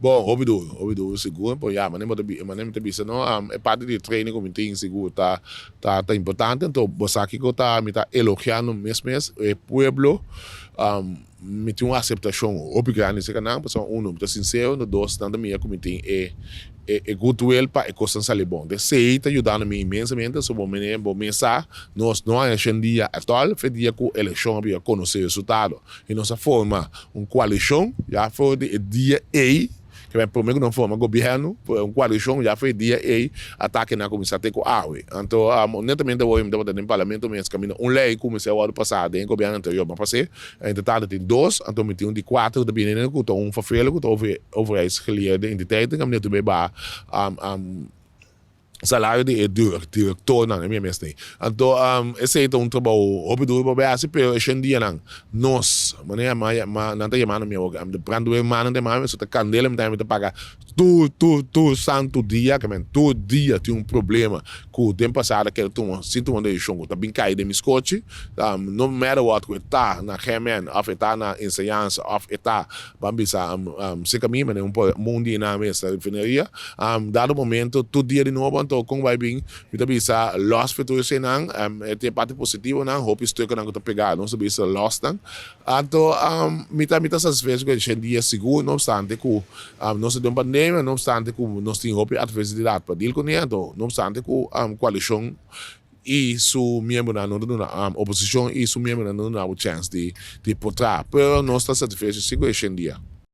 Bom, ouvido seguro, pô, já, mas nem te bisa, não, é parte de treino como tem seguro, tá importante, então, você aqui que me tá elogiando mesmo, é pueblo, me tem uma aceitação, obrigado nesse canal, pessoal, tá sincero, no dois, tanto minha como tem, é goodwill para a coisa sair bom. De sei, tá ajudando me imensamente, so bom pensar, nós não é hoje em dia atual, foi dia que a eleição havia conhecido o resultado, e nossa forma, uma coalição, já foi de dia A, que vai primeiro não forma governo, uma coalição já foi dia e ataque na comissão com a água. Então, honestamente, eu vou no parlamento mesmo, caminho lei começou o ano passado, em governo anterior, mas passei, em total tem dois, então me tem um de quatro, da bem, que estou um fafelo, que estou over esse geleerde em detalhe, caminho também para salário de diretor na minha mestre. Então, esse é um trabalho obeduro para assim, pero hoje em dia não. Nós, mas não tem mano meu, brando o mano de mano, só tá candela, me tem pagar santo dia, que men, todo dia tem um problema que o tempo passado que tu sinto uma decisão, tá bem caído de mis coche, no matter what, que tá na remen, of tá na ensinança, of tá, bambisa, se caminho, mas um mundo na mesa de refineria, dado momento, todo dia de novo, então, como vai bem, me bisa loss futuro sem não, tem parte positiva não, hope estou que não tô pegado, não sabia se loss não, então, me tá satisfeito que hoje em dia seguro, não obstante que nós temos pandemia, não obstante que nós temos adversidade para deal com isso, não obstante que a coalição e su membro não dá oposição e su membro não dá a chance de potrar, pero nós estamos satisfeitos hoje em dia.